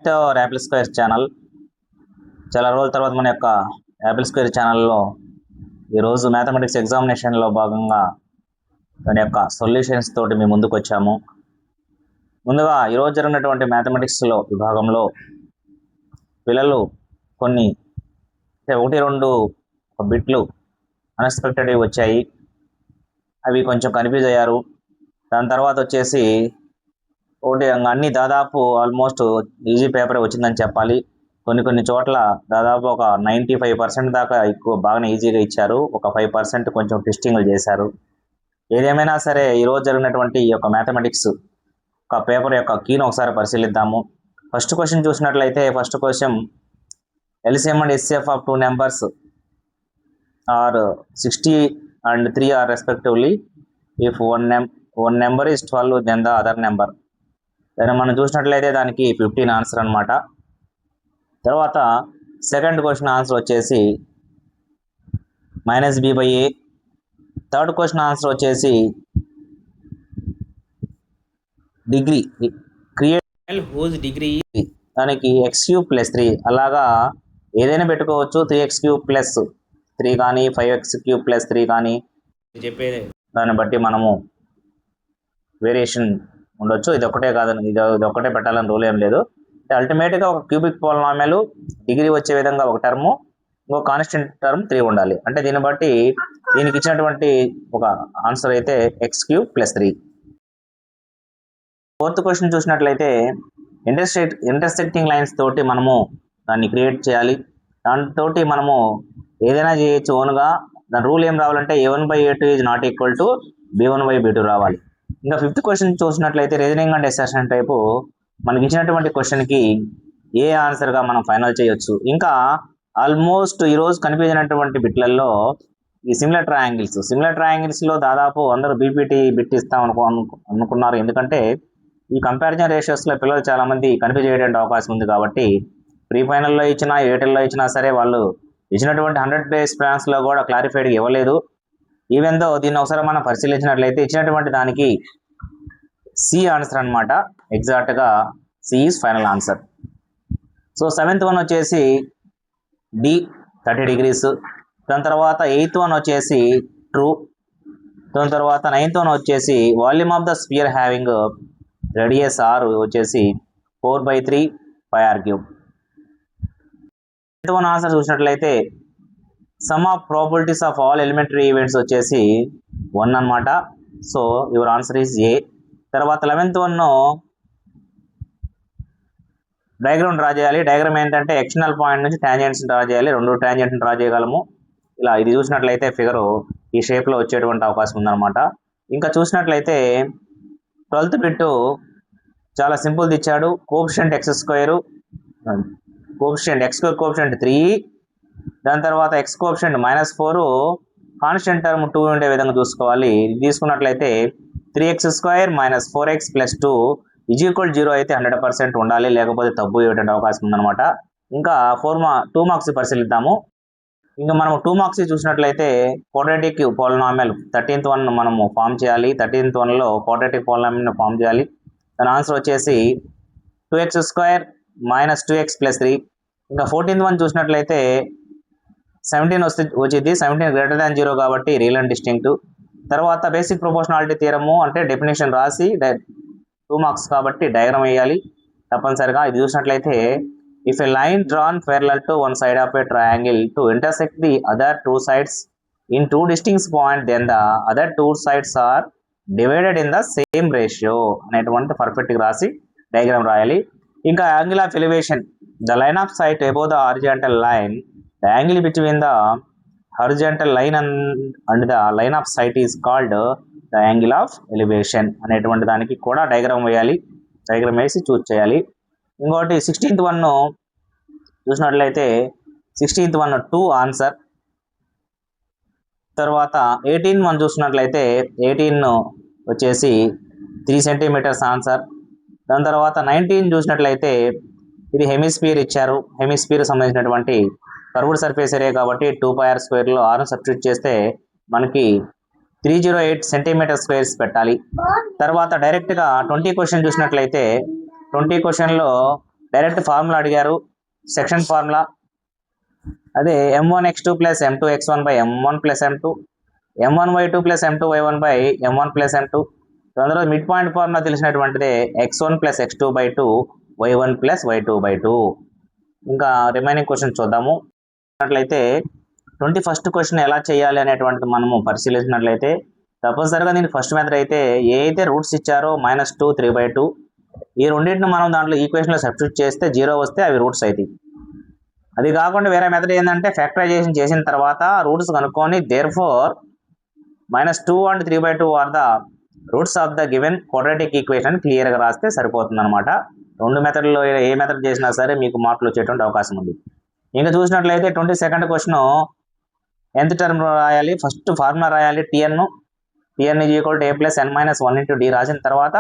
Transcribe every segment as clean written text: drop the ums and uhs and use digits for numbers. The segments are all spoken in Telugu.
Hour Apple square channel. చాలా రోజుల తర్వాత మన యొక్క యాపిల్ స్క్వేర్ ఛానల్లో ఈరోజు మ్యాథమెటిక్స్ ఎగ్జామినేషన్లో భాగంగా దాని యొక్క సొల్యూషన్స్ తోటి మేము ముందుకు వచ్చాము. ముందుగా ఈరోజు జరిగినటువంటి మ్యాథమెటిక్స్లో విభాగంలో పిల్లలు కొన్ని 1-2 బిట్లు అన్ఎక్స్పెక్టెడ్వి వచ్చాయి. అవి కొంచెం కన్ఫ్యూజ్ అయ్యారు. దాని తర్వాత వచ్చేసి అన్ని దాదాపు ఆల్మోస్ట్ ఈజీ పేపర్ వచ్చిందని చెప్పాలి. కొన్ని చోట్ల దాదాపు ఒక 95% దాకా ఎక్కువ బాగానే ఈజీగా ఇచ్చారు. ఒక 5% కొంచెం ట్విస్టింగ్లు చేశారు. ఏదేమైనా సరే ఈరోజు జరిగినటువంటి ఈ యొక్క మ్యాథమెటిక్స్ ఒక పేపర్ యొక్క కీను ఒకసారి పరిశీలిద్దాము. ఫస్ట్ క్వశ్చన్ చూసినట్లయితే first question LCM and HCF of 2 numbers are 60 and 3 are respectively. If one number is 12 then the other number. దాన్ని మనం చూసినట్లయితే దానికి 15 ఆన్సర్ అనమాట. తర్వాత సెకండ్ క్వశ్చన్ ఆన్సర్ వచ్చేసి -b/a. థర్డ్ క్వశ్చన్ ఆన్సర్ వచ్చేసి డిగ్రీ క్రియేట్ హూజ్ డిగ్రీ దానికి x³ + 3 అలాగా ఏదైనా పెట్టుకోవచ్చు. 3x³ + 3 కానీ 5x³ + 3 కానీ చెప్పే దాన్ని బట్టి మనము వేరియేషన్ ఉండొచ్చు. ఇది ఒకటే కాదని ఇది ఒకటే పెట్టాలని రూల్ ఏం లేదు. అల్టిమేట్గా ఒక క్యూబిక్ పోలినామియల్ డిగ్రీ వచ్చే విధంగా ఒక టర్ము, ఇంకో కాన్స్టెంట్ టర్మ్ 3 ఉండాలి. అంటే దీన్ని బట్టి దీనికి ఇచ్చినటువంటి ఒక ఆన్సర్ అయితే x³ + 3. ఫోర్త్ క్వశ్చన్ చూసినట్లయితే ఇంటర్సెక్టింగ్ లైన్స్ తోటి మనము దాన్ని క్రియేట్ చేయాలి. దాంతో మనము ఏదైనా చేయొచ్చు ఓన్గా. దాని రూల్ ఏం రావాలంటే a1/a2 is not equal to b1/b2 రావాలి. ఇంకా ఫిఫ్త్ క్వశ్చన్ చూసినట్లయితే రీజనింగ్ అండ్ ఎస్సర్షన్ టైపు మనకి ఇచ్చినటువంటి క్వశ్చన్కి ఏ ఆన్సర్గా మనం ఫైనల్ చేయొచ్చు. ఇంకా ఆల్మోస్ట్ ఈరోజు కనిపించినటువంటి బిట్లలో ఈ సిమిలర్ ట్రయాంగిల్స్లో దాదాపు అందరూ బీపీటీ బిట్ ఇస్తాం అనుకున్నారు. ఎందుకంటే ఈ కంపారిజన్ రేషియోస్లో పిల్లలు చాలామంది కన్ఫ్యూజ్ అయ్యేటువంటి అవకాశం ఉంది. కాబట్టి ప్రీ ఫైనల్లో ఇచ్చినా ఏటిల్లో ఇచ్చినా సరే వాళ్ళు ఇచ్చినటువంటి 100 డేస్ ప్లాన్స్లో కూడా క్లారిఫైడ్గా ఇవ్వలేదు. ఈవెన్ దో దీన్ని ఒకసారి మనం పరిశీలించినట్లయితే ఇచ్చినటువంటి దానికి సి ఆన్సర్ అనమాట. ఎగ్జాక్ట్గా C is final answer. So 7th one వచ్చేసి డి 30 degrees. దాని తర్వాత 8th వన్ వచ్చేసి ట్రూ. దాని తర్వాత 9th వన్ వచ్చేసి volume of the sphere having radius r వచ్చేసి 4/3 πr3. 8th వన్ ఆన్సర్ చూసినట్లయితే sum of probabilities of all elementary events వచ్చేసి 1 అనమాట. So your answer is A. తర్వాత 11th వన్ డయాగ్రామ్ డ్రా చేయాలి. డయాగ్రామ్ ఏంటంటే ఎక్స్టర్నల్ పాయింట్ నుంచి టాంజెంట్స్ డ్రా చేయాలి. 2 టాంజెంట్ని డ్రా చేయగలము. ఇలా ఇది చూసినట్లయితే ఫిగరు ఈ షేప్లో వచ్చేటువంటి అవకాశం ఉందన్నమాట. ఇంకా చూసినట్లయితే 12th బిట్ చాలా సింపుల్ది ఇచ్చాడు. Coefficient x² coefficient 3. దాని తర్వాత x కోఎఫిషియంట్ -4, కాన్స్టెంట్ టర్మ్ 2 ఉండే విధంగా చూసుకోవాలి. తీసుకున్నట్లయితే 3x² - 4x + 2 = 0 అయితే 100% ఉండాలి, లేకపోతే తప్పు అయ్యేటువంటి అవకాశం ఉందన్నమాట. ఇంకా 2 మార్క్స్ పరిశీలిద్దాము. ఇంకా మనం 2 మార్క్స్ చూసినట్లయితే క్వాడ్రాటిక్ పోలినామియల్ 13th వన్ మనము ఫామ్ చేయాలి. 13th వన్లో క్వాడ్రాటిక్ పోలినామియల్ని ఫామ్ చేయాలి. దాని ఆన్సర్ వచ్చేసి 2x² - 2x + 3. ఇంకా 14th వన్ చూసినట్లయితే 17 వచ్చింది. 17 > 0 కాబట్టి రియల్ అండ్ డిస్టింక్ట్. తర్వాత బేసిక్ ప్రొపోర్షనాలిటీ థియరము అంటే డెఫినేషన్ రాసి 2 మార్క్స్ కాబట్టి డయాగ్రామ్ వేయాలి తప్పనిసరిగా. ఇది చూసినట్లయితే if a line drawn parallel to one side of a triangle to intersect the other 2 sides in 2 distinct points then the other 2 sides are divided in the same ratio అనేటువంటి పర్ఫెక్ట్గా రాసి డయాగ్రామ్ రాయాలి. ఇంకా angle of elevation the line of sight above the horizontal line the angle between the horizontal line and the line of sight is called the angle of elevation అనేటువంటి దానికి కూడా డయాగ్రామ్ వేయాలి. డయాగ్రామ్ వేసి చూస్ చేయాలి. ఇంకోటి 16th వన్ చూసినట్లయితే 16th వన్ 2 ఆన్సర్. తర్వాత 18th వన్ చూసినట్లయితే 18 వచ్చేసి 3 cm ఆన్సర్. దాని తర్వాత 19 చూసినట్లయితే ఇది హెమిస్ఫియర్ ఇచ్చారు. హెమిస్ఫియర్ సంబంధించినటువంటి కర్వ్డ్ సర్ఫేస్ ఏరియా కాబట్టి 2πr² లో 6 సబ్స్టిట్యూట్ చేస్తే మనకి 308 cm² పెట్టాలి. తర్వాత డైరెక్ట్గా 20 క్వశ్చన్ చూసినట్లయితే 20 క్వశ్చన్లో డైరెక్ట్ ఫార్ములా అడిగారు, సెక్షన్ ఫార్ములా. అదే m1x2 plus m2x1 by m1 plus m2, m1y2 plus m2y1 by m1 plus m2. అందులో మిడ్ పాయింట్ ఫార్ములా తెలిసినటువంటిదే x1 plus x2 by 2 y1 plus y2 by 2. ఇంకా రిమైనింగ్ క్వశ్చన్ చూద్దాము. అట్లయితే 21st క్వశ్చన్ ఎలా చేయాలి అనేటువంటిది మనము పరిశీలించినట్లయితే తప్పనిసరిగా దీనికి ఫస్ట్ మెథడ్ అయితే ఏ అయితే రూట్స్ ఇచ్చారో -2 3/2 ఈ రెండింటిని మనం దాంట్లో ఈక్వేషన్లో సబ్స్టిట్యూట్ చేస్తే 0 వస్తే అవి రూట్స్ అవుతాయి. అది కాకుండా వేరే మెథడ్ ఏంటంటే ఫ్యాక్టరైజేషన్ చేసిన తర్వాత రూట్స్ కనుక్కొని therefore -2 and 3/2 are the roots of the given quadratic equation క్లియర్గా రాస్తే సరిపోతుంది అనమాట. రెండు మెథడ్లో ఏ మెథడ్ చేసినా సరే మీకు మార్కులు వచ్చేటువంటి అవకాశం ఉంది. ఇంకా చూసినట్లయితే 22nd క్వశ్చన్ nth టర్మ్ రాయాలి. ఫస్ట్ ఫార్ములా రాయాలి tn is equal to a plus n minus 1 into d రాసిన తర్వాత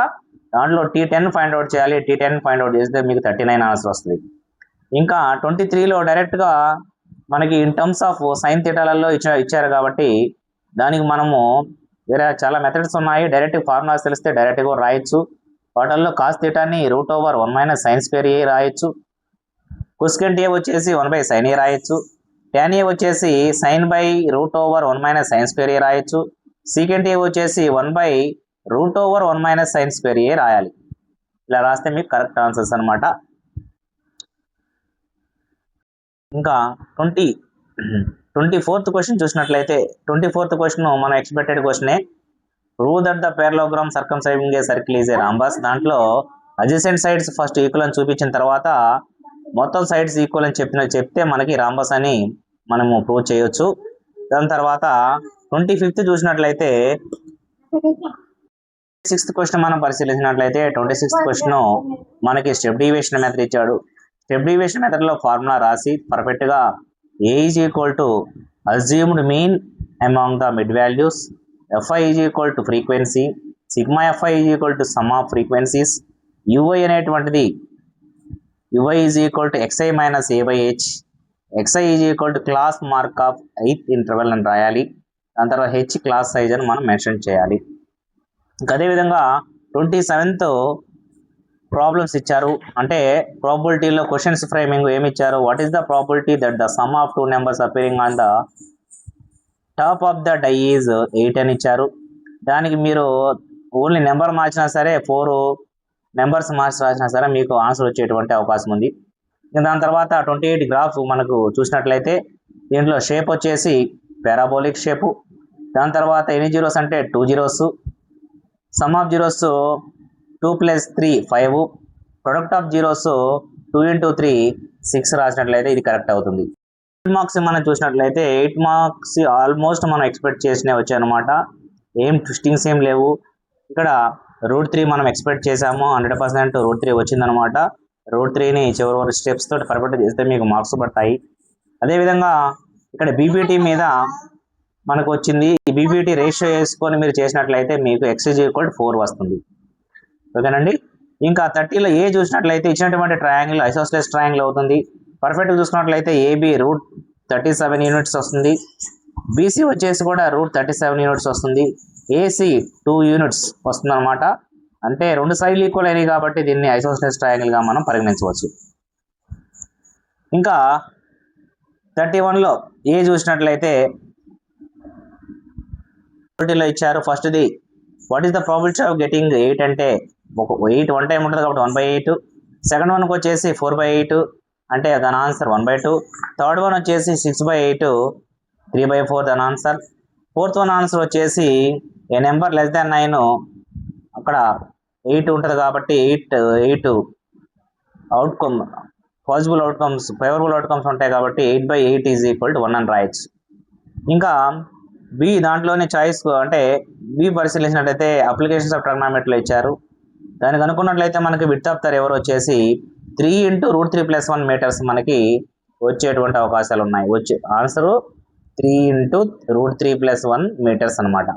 దాంట్లో t10 ఫైండ్ అవుట్ చేయాలి. t10 ఫైండ్ అవుట్ చేస్తే మీకు 39 ఆన్సర్ వస్తుంది. ఇంకా 23లో డైరెక్ట్గా మనకి ఇన్ టర్మ్స్ ఆఫ్ సైన్ థీటాలలో ఇచ్చారు కాబట్టి దానికి మనము వేరే చాలా మెథడ్స్ ఉన్నాయి. డైరెక్ట్ ఫార్ములాస్ తెలిస్తే డైరెక్ట్గా రాయొచ్చు. వాటిల్లో cos థీటాని √1 minus sine square A రాయొచ్చు. కొస్కెంట్ ఏ వచ్చేసి 1/sin ఏ రాయొచ్చు. tan ఏ వచ్చేసి sin by √1 minus sine square A రాయొచ్చు. సీకెంట్ ఏ వచ్చేసి 1/√1 మైనస్ సైన్ స్క్వేర్ ఏ రాయాలి. ఇలా రాస్తే మీకు కరెక్ట్ ఆన్సర్స్ అనమాట. ఇంకా 24th క్వశ్చన్ చూసినట్లయితే 24th క్వశ్చన్ మనం ఎక్స్పెక్టెడ్ క్వశ్చనే. Prove that the parallelogram circumscribing a circle is a rhombus. దాంట్లో అడ్జసెంట్ సైడ్స్ ఫస్ట్ ఈక్వల్ అని చూపించిన తర్వాత మొత్తం సైడ్స్ ఈక్వల్ అని చెప్తే మనకి రాంబస్ అని మనము ప్రూవ్ చేయొచ్చు. దాని తర్వాత 25th చూసినట్లయితే 26th క్వశ్చన్ మనం పరిశీలించినట్లయితే 26th క్వశ్చన్ మనకి స్టెప్ డీవియేషన్ మెథడ్ ఇచ్చాడు. స్టెప్ డీవియేషన్ మెథడ్లో ఫార్ములా రాసి పర్ఫెక్ట్గా A is equal to assumed mean among the mid values, fi is equal to frequency, sigma fi is equal to sum of frequencies, ui అనేటువంటిది ui is equal to xi minus a by h, xi is equal to class mark of 8th interval అని రాయాలి. దాని తర్వాత h క్లాస్ సైజ్ అని మనం మెన్షన్ చేయాలి. ఇంకా అదేవిధంగా 27th ప్రాబ్లమ్స్ ఇచ్చారు. అంటే ప్రాబిలిటీలో క్వశ్చన్స్ ఫ్రేమింగ్ ఏమి ఇచ్చారు, what is the probability that the sum of 2 numbers appearing on the top of the die is 8 అని ఇచ్చారు. దానికి మీరు ఓన్లీ నెంబర్ మార్చినా సరే 4 నెంబర్స్ మార్చి రాసినా సరే మీకు ఆన్సర్ వచ్చేటువంటి అవకాశం ఉంది. దాని తర్వాత 28 గ్రాఫ్ మనకు చూసినట్లయితే దీంట్లో షేప్ వచ్చేసి పారాబోలిక్ షేపు. దాని తర్వాత ఎన్ని జీరోస్ అంటే 2 zeros, some of zeros 2 + 3 5, product of zeros 2 × 3 6 రాసినట్లయితే ఇది కరెక్ట్ అవుతుంది. 8 మార్క్స్ మనం చూసినట్లయితే 8 మార్క్స్ ఆల్మోస్ట్ మనం ఎక్స్పెక్ట్ చేసినవి వచ్చాయన్నమాట. ఏం ట్విస్టింగ్స్ ఏం లేవు. ఇక్కడ √3 మనం ఎక్స్పెక్ట్ చేసాము, 100% √3 వచ్చిందనమాట. √3ని చివరి వరకు స్టెప్స్ తోటి పర్ఫెక్ట్ చేస్తే మీకు మార్క్స్ పడతాయి. అదేవిధంగా ఇక్కడ బీపీటీ మీద మనకు వచ్చింది. ఈ బీపీటీ రేషియో వేసుకొని మీరు చేసినట్లయితే మీకు x = 4 వస్తుంది. ఓకేనండి. ఇంకా 30లో ఏ చూసినట్లయితే ఇచ్చినటువంటి ట్రయాంగిల్ ఐసోస్సెలేస్ ట్రయాంగిల్ అవుతుంది. పర్ఫెక్ట్గా చూసుకున్నట్లయితే ఏబి √37 యూనిట్స్ వస్తుంది. బీసీ వచ్చేసి కూడా √37 యూనిట్స్ వస్తుంది. ఏసీ 2 యూనిట్స్ వస్తుంది అనమాట. అంటే రెండు సైడ్లు ఈక్వల్ అయినాయి కాబట్టి దీన్ని ఐసోస్సెలేస్ ట్రయాంగిల్గా మనం పరిగణించవచ్చు. ఇంకా 31లో ఏ చూసినట్లయితే లో ఇచ్చారు. ఫస్ట్ది what is the probability of getting 8 అంటే 8 వన్ టైం ఉంటుంది కాబట్టి 1/8. సెకండ్ వన్కి వచ్చేసి 4/8 అంటే దాని ఆన్సర్ 1/2. థర్డ్ వన్ వచ్చేసి 6/8 3/4 దాని ఆన్సర్. ఫోర్త్ వన్ ఆన్సర్ వచ్చేసి ఏ నెంబర్ లెస్ దాన్ 9 అక్కడ 8 ఉంటుంది కాబట్టి 8 outcome possible outcomes favourable outcomes ఉంటాయి కాబట్టి 8/8 = 1 అని రాయొచ్చు. ఇంకా బి దాంట్లోనే చాయిస్ అంటే బి పరిశీలించినట్లయితే అప్లికేషన్స్ ఆఫ్ ట్రిగ్నోమెట్రీలో ఇచ్చారు. దానికి అనుకున్నట్లయితే మనకి విడ్త్ ఆఫ్ ద రివర్ వచ్చేసి 3 × √3+1 మీటర్స్ మనకి వచ్చేటువంటి అవకాశాలు ఉన్నాయి. వచ్చే ఆన్సరు 3 × √3+1 మీటర్స్ అనమాట.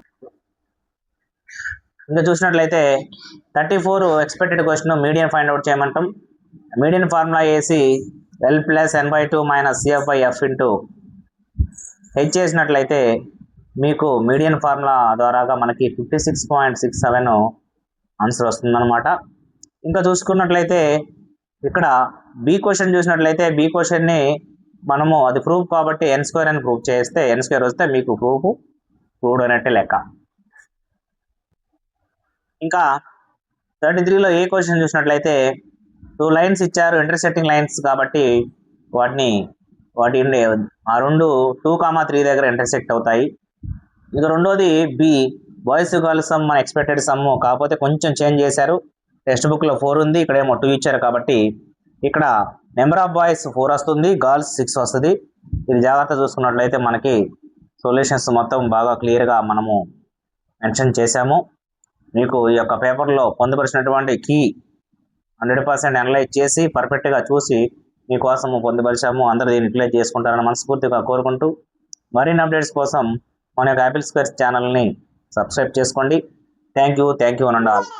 ఇంకా చూసినట్లయితే 34 expected question median find out చేయమంటాం. మీడియన్ ఫార్ములా వేసి L + n/2 - CF/F × H చేసినట్లయితే మీకు మీడియన్ ఫార్ములా ద్వారాగా మనకి 56.67 ఆన్సర్ వస్తుందన్నమాట. ఇంకా చూసుకున్నట్లయితే ఇక్కడ బి క్వశ్చన్ చూసినట్లయితే బి క్వశ్చన్ని మనము అది ప్రూఫ్ కాబట్టి ఎన్ స్క్వేర్ అని ప్రూఫ్ చేస్తే ఎన్ స్క్వేర్ వస్తే మీకు ప్రూవ్డ్ అనేట్టే లెక్క. ఇంకా 33లో ఏ క్వశ్చన్ చూసినట్లయితే 2 లైన్స్ ఇచ్చారు, ఇంటర్సెక్టింగ్ లైన్స్ కాబట్టి వాటి ఆ రెండు 2,3 దగ్గర ఇంటర్సెక్ట్ అవుతాయి. ఇంకా రెండోది బి బాయ్స్ గర్ల్స్ సమ్ మన ఎక్స్పెక్టెడ్ సమ్, కాకపోతే కొంచెం చేంజ్ చేశారు. టెక్స్ట్ బుక్లో 4 ఉంది, ఇక్కడ ఏమో 2 ఇచ్చారు కాబట్టి ఇక్కడ నెంబర్ ఆఫ్ బాయ్స్ 4 వస్తుంది, గర్ల్స్ 6 వస్తుంది. ఇది జాగ్రత్త చూసుకున్నట్లయితే మనకి సొల్యూషన్స్ మొత్తం బాగా క్లియర్గా మనము మెన్షన్ చేశాము. మీకు ఈ యొక్క పేపర్లో పొందుపరిచినటువంటి కీ 100% అనలైజ్ చేసి పర్ఫెక్ట్గా చూసి మీకోసము పొందుపరిచాము. అందరూ దీన్ని యూటిలైజ్ చేసుకుంటారని మనస్ఫూర్తిగా కోరుకుంటూ మరిన్ని అప్డేట్స్ కోసం మన యొక్క యాపిల్ స్క్వేర్స్ ఛానల్ని సబ్స్క్రైబ్ చేసుకోండి. థ్యాంక్ యూ అనండి ఆల్.